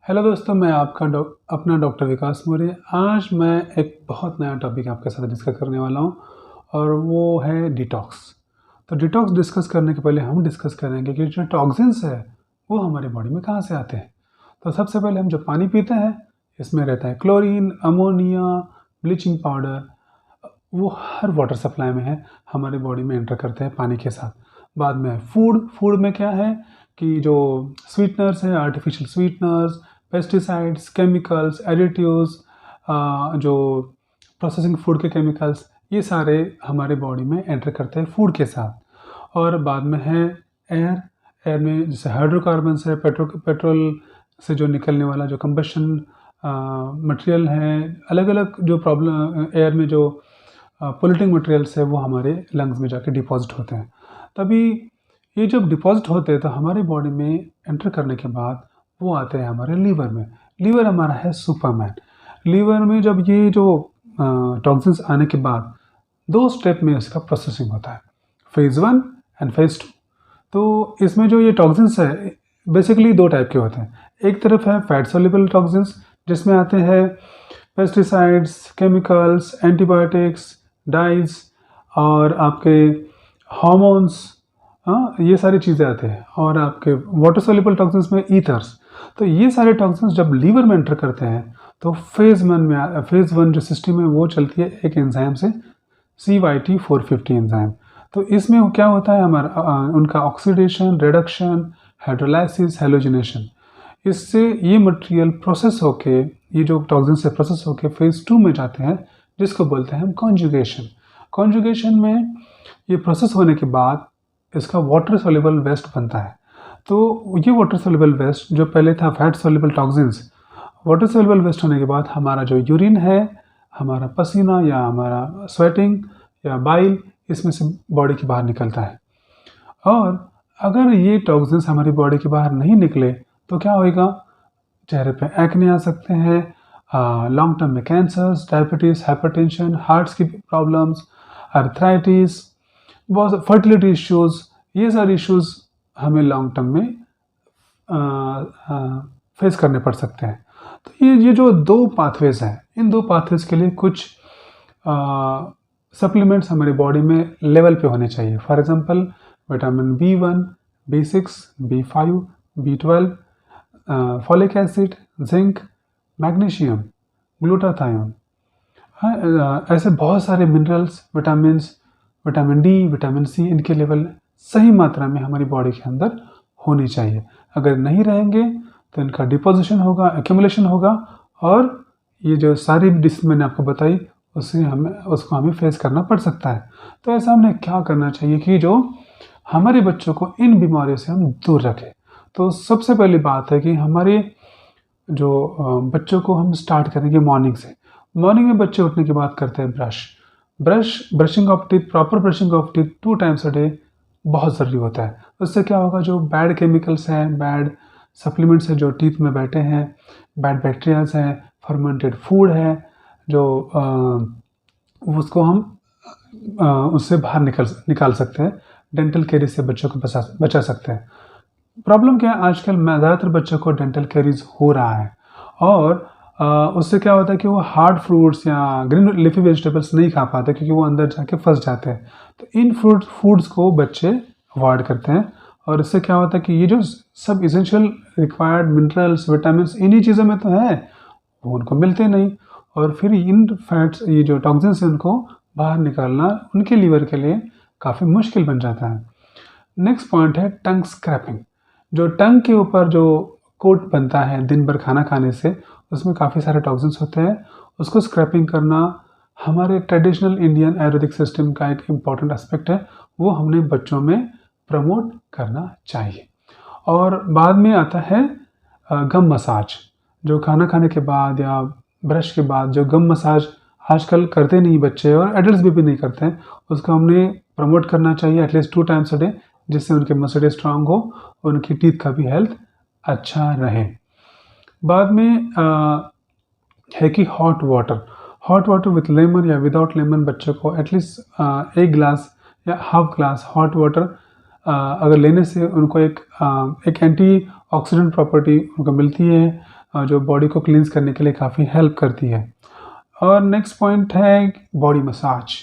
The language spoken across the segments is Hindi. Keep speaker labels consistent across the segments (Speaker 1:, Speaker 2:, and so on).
Speaker 1: हेलो दोस्तों, मैं आपका अपना डॉक्टर विकास मौर्य। आज मैं एक बहुत नया टॉपिक आपके साथ डिस्कस करने वाला हूँ और वो है डिटॉक्स। तो डिटॉक्स डिस्कस करने के पहले हम डिस्कस करेंगे कि जो टॉक्सिन्स है वो हमारे बॉडी में कहाँ से आते हैं। तो सबसे पहले हम जो पानी पीते हैं इसमें रहता है क्लोरीन, अमोनिया, ब्लीचिंग पाउडर। वो हर वाटर सप्लाई में है, हमारे बॉडी में एंटर करते हैं पानी के साथ। बाद में फूड में क्या है कि जो स्वीटनर्स हैं, artificial sweeteners, pesticides, chemicals, additives, जो प्रोसेसिंग फूड के केमिकल्स, ये सारे हमारे बॉडी में एंटर करते हैं फूड के साथ। और बाद में है एयर में जैसे हाइड्रोकार्बन्स है, पेट्रोल से जो निकलने वाला जो कंबशन मटेरियल है, अलग अलग जो प्रॉब्लम एयर में जो पोल्यूटिंग मटेरियल्स है वो हमारे लंग्स में जाके डिपॉजिट होते हैं। तभी ये जब डिपॉजिट होते हैं तो हमारी बॉडी में एंटर करने के बाद वो आते हैं हमारे लीवर में। लीवर हमारा है सुपरमैन। लीवर में जब ये जो टॉक्सिन्स आने के बाद 2 स्टेप में इसका प्रोसेसिंग होता है, फेज़ 1 एंड फेज़ 2। तो इसमें जो ये टॉक्सिन्स है बेसिकली 2 टाइप के होते हैं। एक तरफ है फैट सोल्यूबल टॉक्सिन्स जिसमें आते हैं पेस्टिसाइड्स, केमिकल्स, एंटीबायोटिक्स, डाइज और आपके हार्मोन्स, ये सारी चीज़ें आते हैं। और आपके वाटर सोल्यूबल टॉक्सिन्स में ईथर्स। तो ये सारे टॉक्सिन्स जब लीवर में एंटर करते हैं तो फेज़ 1 जो सिस्टम है वो चलती है एक एंजाइम से, CYT450 एंजाइम। तो इसमें क्या होता है हमारा उनका ऑक्सीडेशन, रिडक्शन, हाइड्रोलाइसिस, हैलोजिनेशन। इससे ये मटेरियल प्रोसेस होके, ये जो टॉक्सिन से प्रोसेस होके फेज़ 2 में जाते हैं जिसको बोलते हैं हम कॉन्जुगेशन। कॉन्जुगेशन में ये प्रोसेस होने के बाद इसका वाटर सोल्यूबल वेस्ट बनता है। तो ये वाटर सोल्यूबल वेस्ट जो पहले था fat soluble toxins, water soluble waste होने के बाद हमारा जो यूरिन है, हमारा पसीना या हमारा स्वेटिंग या बाइल, इसमें से बॉडी के बाहर निकलता है। और अगर ये टॉक्सिन्स हमारी बॉडी के बाहर नहीं निकले तो क्या होएगा, चेहरे पे एक्ने आ सकते हैं, लॉन्ग टर्म में कैंसर्स, डायबिटीज़, हाइपरटेंशन, हार्ट्स की प्रॉब्लम्स, आर्थराइटिस, बहुत फर्टिलिटी इश्यूज़, ये सारे इश्यूज़ हमें लॉन्ग टर्म में फेस करने पड़ सकते हैं। तो ये जो 2 पाथवेज़ हैं, इन 2 पाथवेज़ के लिए कुछ सप्लीमेंट्स हमारी बॉडी में लेवल पे होने चाहिए। For example vitamin B1, B6, B5, B12, folic acid, zinc, magnesium, glutathione, ऐसे बहुत सारे minerals, vitamin D, vitamin C, इनके लेवल सही मात्रा में हमारी बॉडी के अंदर होनी चाहिए। अगर नहीं रहेंगे तो इनका डिपोजिशन होगा, एक्यूमुलेशन होगा और ये जो सारी डिसीज मैंने आपको बताई उसको हमें फेस करना पड़ सकता है। तो ऐसा हमने क्या करना चाहिए कि जो हमारे बच्चों को इन बीमारियों से हम दूर रखें। तो सबसे पहली बात है कि हमारे जो बच्चों को हम स्टार्ट करेंगे मॉर्निंग से। मॉर्निंग में बच्चे उठने के बाद करते हैं brushing of teeth, proper brushing of teeth 2 times a day बहुत ज़रूरी होता है। उससे क्या होगा, जो बैड केमिकल्स हैं, बैड सप्लीमेंट्स हैं जो टीथ में बैठे हैं, बैड बैक्टीरियाज हैं, फर्मेंटेड फूड है जो उसको हम उससे बाहर निकाल सकते हैं। डेंटल कैरीज से बच्चों को बचा सकते हैं। प्रॉब्लम क्या है, आजकल ज़्यादातर बच्चों को डेंटल कैरीज हो रहा है और उससे क्या होता है कि वो हार्ड फ्रूट्स या ग्रीन लीफी वेजिटेबल्स नहीं खा पाते क्योंकि वो अंदर जाके फंस जाते हैं। तो इन फूड्स को बच्चे अवॉइड करते हैं और इससे क्या होता है कि ये जो सब इसेंशियल रिक्वायर्ड मिनरल्स, विटामिन्स इन्हीं चीज़ों में तो है, वो उनको मिलते नहीं और फिर इन फैट्स, ये जो टॉक्सिन्स हैं, उनको बाहर निकालना उनके लीवर के लिए काफ़ी मुश्किल बन जाता है। नेक्स्ट पॉइंट है टंग स्क्रैपिंग। जो टंग के ऊपर जो कोट बनता है दिन भर खाना खाने से, उसमें काफ़ी सारे टॉक्सिन्स होते हैं। उसको स्क्रैपिंग करना हमारे ट्रेडिशनल इंडियन आयुर्वेदिक सिस्टम का एक इम्पॉर्टेंट एस्पेक्ट है, वो हमने बच्चों में प्रमोट करना चाहिए। और बाद में आता है गम मसाज। जो खाना खाने के बाद या ब्रश के बाद जो गम मसाज आजकल करते नहीं बच्चे और एडल्ट्स भी नहीं करते हैं, उसको हमने प्रमोट करना चाहिए एटलीस्ट 2 टाइम्स अ डे, जिससे उनके मसल्स स्ट्रांग हो और उनकी टीथ का भी हेल्थ अच्छा रहे। बाद में है कि हॉट वाटर विथ लेमन या विदाउट लेमन बच्चों को एटलीस्ट 1 ग्लास या हाफ ग्लास हॉट वाटर अगर लेने से उनको एक एंटी ऑक्सीडेंट प्रॉपर्टी उनको मिलती है, जो बॉडी को क्लींस करने के लिए काफ़ी हेल्प करती है। और नेक्स्ट पॉइंट है बॉडी मसाज।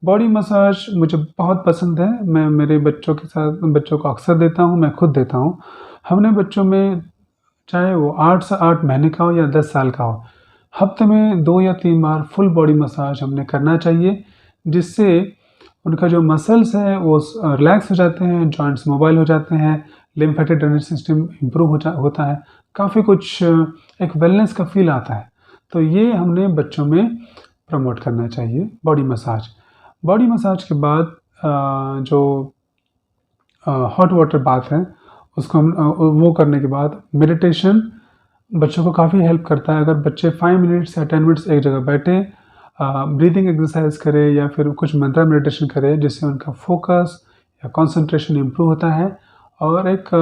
Speaker 1: बॉडी मसाज मुझे बहुत पसंद है, मैं मेरे बच्चों के साथ बच्चों को अक्सर देता हूँ, मैं खुद देता हूँ। हमने बच्चों में, चाहे वो 8 से 8 महीने का हो या 10 साल का हो, हफ्ते में 2 या 3 बार फुल बॉडी मसाज हमने करना चाहिए, जिससे उनका जो मसल्स है वो रिलैक्स हो जाते हैं, जॉइंट्स मोबाइल हो जाते हैं, लिम्फेटिक ड्रेनेज सिस्टम इम्प्रूव होता है, काफ़ी कुछ एक वेलनेस का फील आता है। तो ये हमने बच्चों में प्रमोट करना चाहिए बॉडी मसाज। बॉडी मसाज के बाद जो हॉट वाटर बाथ है उसको हम वो करने के बाद मेडिटेशन बच्चों को काफ़ी हेल्प करता है। अगर बच्चे 5 मिनट्स या 10 मिनट्स एक जगह बैठे ब्रीदिंग एक्सरसाइज करें या फिर कुछ मंत्रा मेडिटेशन करें, जिससे उनका फोकस या कंसंट्रेशन इम्प्रूव होता है और एक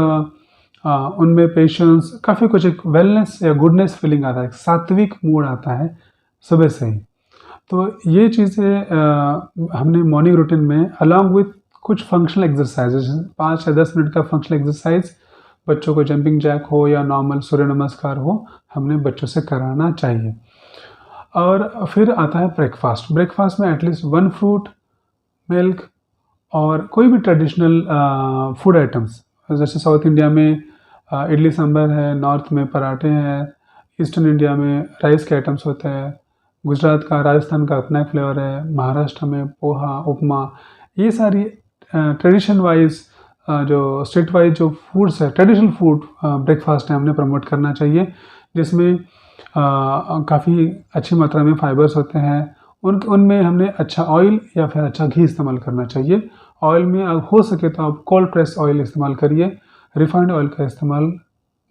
Speaker 1: उनमें पेशेंस, काफ़ी कुछ एक वेलनेस या गुडनेस फीलिंग आता है, एक सात्विक मूड आता है सुबह से ही। तो ये चीज़ें हमने मॉर्निंग रूटीन में अलॉन्ग विथ कुछ फंक्शनल एक्सरसाइजेज, 5 या 10 मिनट का फंक्शनल एक्सरसाइज, बच्चों को जंपिंग जैक हो या नॉर्मल सूर्य नमस्कार हो, हमने बच्चों से कराना चाहिए। और फिर आता है ब्रेकफास्ट। ब्रेकफास्ट में एटलीस्ट 1 फ्रूट, मिल्क और कोई भी ट्रेडिशनल फूड आइटम्स, जैसे साउथ इंडिया में इडली सांभर है, नॉर्थ में पराठे हैं, ईस्टर्न इंडिया में राइस के आइटम्स होते हैं, गुजरात का, राजस्थान का अपना एक फ्लेवर है, महाराष्ट्र में पोहा, उपमा, ये सारी ट्रेडिशन वाइज जो स्टेट वाइज जो फूड्स है, ट्रेडिशनल फूड ब्रेकफास्ट में हमने प्रमोट करना चाहिए, जिसमें काफ़ी अच्छी मात्रा में फाइबर्स होते हैं। उनमें हमने अच्छा ऑयल या फिर अच्छा घी इस्तेमाल करना चाहिए। ऑयल में हो सके तो आप कोल्ड प्रेस ऑयल इस्तेमाल करिए, रिफाइंड ऑयल का इस्तेमाल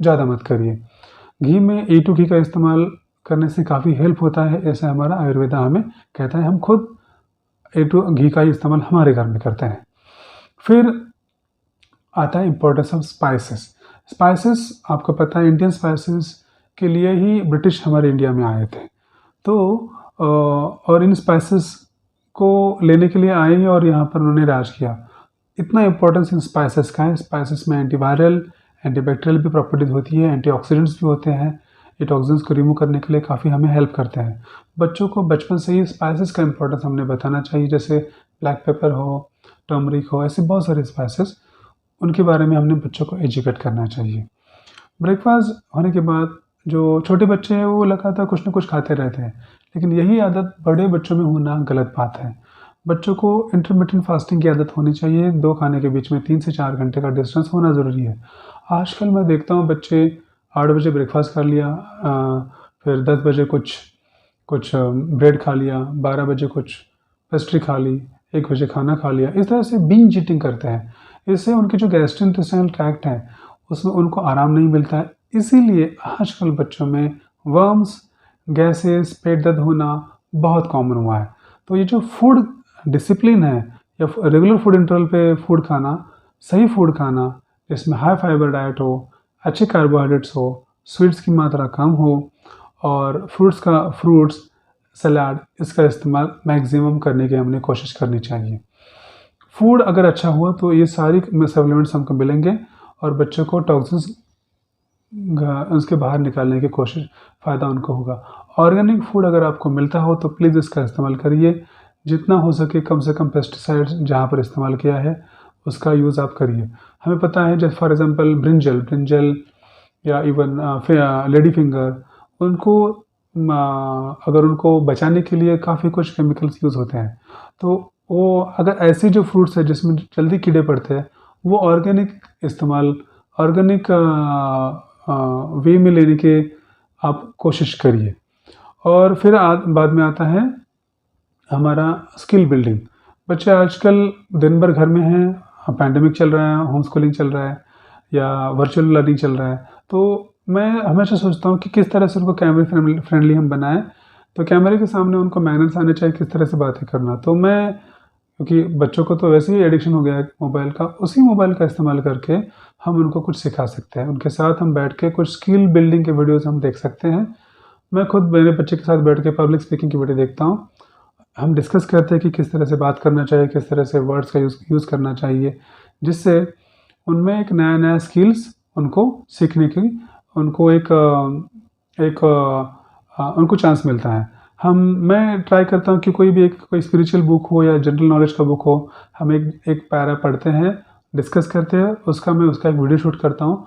Speaker 1: ज़्यादा मत करिए। घी में A2 घी का इस्तेमाल करने से काफ़ी हेल्प होता है, ऐसा हमारा आयुर्वेदा हमें कहता है। हम खुद A2 घी का इस्तेमाल हमारे घर में करते हैं। फिर आता है इम्पोर्टेंस ऑफ स्पाइसेस। स्पाइसेस आपको पता है, इंडियन स्पाइसेस के लिए ही ब्रिटिश हमारे इंडिया में आए थे। तो और इन स्पाइसेस को लेने के लिए आए ही और यहाँ पर उन्होंने राज किया। इतना इम्पोर्टेंस इन स्पाइसेस का है। स्पाइसेस में एंटीवायरल, एंटीबैक्टीरियल भी प्रॉपर्टीज होती है, एंटीऑक्सीडेंट्स भी होते हैं। ये टॉक्सिन्स को रिमूव करने के लिए काफ़ी हमें हेल्प करते हैं। बच्चों को बचपन से ही स्पाइसेस का इम्पोर्टेंस हमने बताना चाहिए, जैसे ब्लैक पेपर हो, टर्मरिक हो, ऐसे बहुत सारे स्पाइसेस, उनके बारे में हमने बच्चों को एजुकेट करना चाहिए। ब्रेकफास्ट होने के बाद जो छोटे बच्चे हैं वो लगातार कुछ ना कुछ खाते रहते हैं, लेकिन यही आदत बड़े बच्चों में होना गलत बात है। बच्चों को इंटरमिटेंट फास्टिंग की आदत होनी चाहिए। 2 खाने के बीच में 3 से 4 घंटे का डिस्टेंस होना ज़रूरी है। आजकल मैं देखता हूँ बच्चे 8 बजे ब्रेकफास्ट कर लिया, फिर 10 बजे कुछ ब्रेड खा लिया, 12 बजे कुछ पेस्ट्री खा ली, 1 बजे खाना खा लिया। इस तरह से बिंज ईटिंग करते हैं। इससे उनके जो गैस्ट्रोइंटेस्टाइनल ट्रैक्ट है उसमें उनको आराम नहीं मिलता है। इसीलिए आजकल बच्चों में वर्म्स, गैसेस, पेट दर्द होना बहुत कॉमन हुआ है। तो ये जो फूड डिसिप्लिन है या रेगुलर फूड इंटरवल पे फूड खाना, सही फूड खाना, जिसमें हाई फाइबर डाइट हो, अच्छे कार्बोहाइड्रेट्स हो, स्वीट्स की मात्रा कम हो और फ्रूट्स, सलाद, इसका इस्तेमाल मैक्सिमम करने की हमने कोशिश करनी चाहिए। फूड अगर अच्छा हुआ तो ये सारी सप्लीमेंट्स हमको मिलेंगे और बच्चों को टॉक्सिन्स उसके बाहर निकालने की कोशिश, फ़ायदा उनको होगा। ऑर्गेनिक फूड अगर आपको मिलता हो तो प्लीज़ इसका इस्तेमाल करिए। जितना हो सके कम से कम पेस्टिसाइड्स जहाँ पर इस्तेमाल किया है उसका यूज़ आप करिए। हमें पता है, जैसे फॉर एग्जांपल ब्रिंजल या इवन लेडी फिंगर, उनको अगर उनको बचाने के लिए काफ़ी कुछ केमिकल्स यूज़ होते हैं। तो वो अगर ऐसी जो फ्रूट्स है जिसमें जल्दी कीड़े पड़ते हैं, वो ऑर्गेनिक वे में लेने के आप कोशिश करिए। और फिर बाद में आता है हमारा स्किल बिल्डिंग। बच्चे आजकल दिन भर घर में हैं, पैंडेमिक चल रहा है, होम स्कूलिंग चल रहा है या वर्चुअल लर्निंग चल रहा है। तो मैं हमेशा सोचता हूँ कि किस तरह से उनको कैमरे फ्रेंडली हम बनाएं। तो कैमरे के सामने उनको मैनर्स आने चाहिए, किस तरह से बातें करना। तो मैं, क्योंकि बच्चों को तो वैसे ही एडिक्शन हो गया है मोबाइल का, उसी मोबाइल का इस्तेमाल करके हम उनको कुछ सिखा सकते हैं। उनके साथ हम बैठ के कुछ स्किल बिल्डिंग के वीडियोज़ हम देख सकते हैं। मैं खुद मेरे बच्चे के साथ बैठ के पब्लिक स्पीकिंग की वीडियो देखता हूँ। हम डिस्कस करते हैं कि किस तरह से बात करना चाहिए, किस तरह से वर्ड्स का यूज़ करना चाहिए, जिससे उनमें एक नया स्किल्स उनको सीखने की, उनको एक एक उनको चांस मिलता है। मैं ट्राई करता हूँ कि कोई स्पिरिचुअल बुक हो या जनरल नॉलेज का बुक हो, हम एक पैरा पढ़ते हैं, डिस्कस करते हैं, मैं उसका एक वीडियो शूट करता हूँ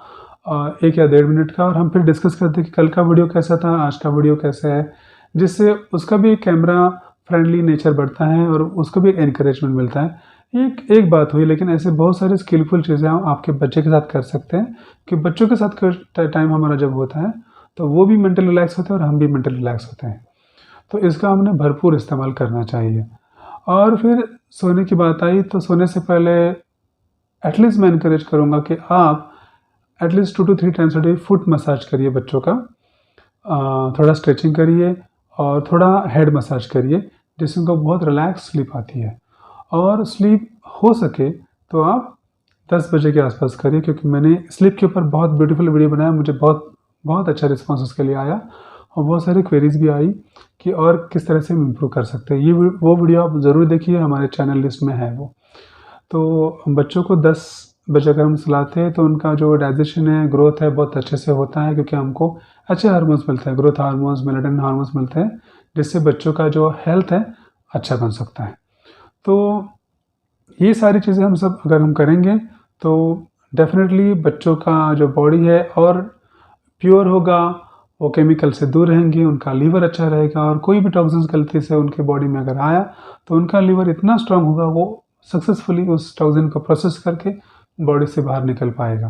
Speaker 1: 1 या 1.5 मिनट का, और हम फिर डिस्कस करते हैं कि कल का वीडियो कैसा था, आज का वीडियो कैसा है, जिससे उसका भी एक कैमरा फ्रेंडली नेचर बढ़ता है और उसको भी एक एनकरेजमेंट मिलता है। एक एक बात हुई, लेकिन ऐसे बहुत सारे स्किलफुल चीज़ें हम आपके बच्चे के साथ कर सकते हैं कि बच्चों के साथ टाइम हमारा जब होता है तो वो भी मेंटल रिलैक्स होते हैं और हम भी मेंटल रिलैक्स होते हैं। तो इसका हमने भरपूर इस्तेमाल करना चाहिए। और फिर सोने की बात आई तो सोने से पहले एटलीस्ट मैं इनकरेज करूँगा कि आप at least 2 to 3 times a day foot massage करिए बच्चों का। थोड़ा स्ट्रेचिंग करिए और थोड़ा हेड मसाज करिए, जिससे उनको बहुत रिलैक्स स्लीप आती है। और स्लीप हो सके तो आप 10 बजे के आसपास करिए, क्योंकि मैंने स्लीप के ऊपर बहुत ब्यूटीफुल वीडियो बनाया, मुझे बहुत बहुत अच्छा रिस्पॉन्स उसके लिए आया और बहुत सारी क्वेरीज भी आई कि और किस तरह से हम इम्प्रूव कर सकते हैं। वो वीडियो आप ज़रूर देखिए, हमारे चैनल लिस्ट में है वो। तो बच्चों को 10 बजे अगर हम सुलाते हैं तो उनका जो डाइजेशन है, ग्रोथ है, बहुत अच्छे से होता है, क्योंकि हमको अच्छे हार्मोन्स मिलते हैं, ग्रोथ हार्मोन्स, मेलेटोनिन हार्मोन्स मिलते हैं, जिससे बच्चों का जो हेल्थ है अच्छा बन सकता है। तो ये सारी चीज़ें हम सब अगर हम करेंगे तो डेफ़िनेटली बच्चों का जो बॉडी है और प्योर होगा, वो केमिकल से दूर रहेंगे, उनका लीवर अच्छा रहेगा, और कोई भी टॉक्सिन्स गलती से उनके बॉडी में अगर आया तो उनका लीवर इतना स्ट्रांग होगा, वो सक्सेसफुली उस टॉक्सिन को प्रोसेस करके बॉडी से बाहर निकल पाएगा।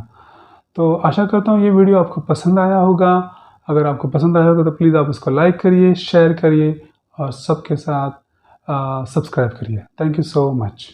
Speaker 1: तो आशा करता हूँ ये वीडियो आपको पसंद आया होगा। अगर आपको पसंद आया होगा तो प्लीज़ आप उसको लाइक करिए, शेयर करिए और सबके साथ सब्सक्राइब करिए। Thank you so much.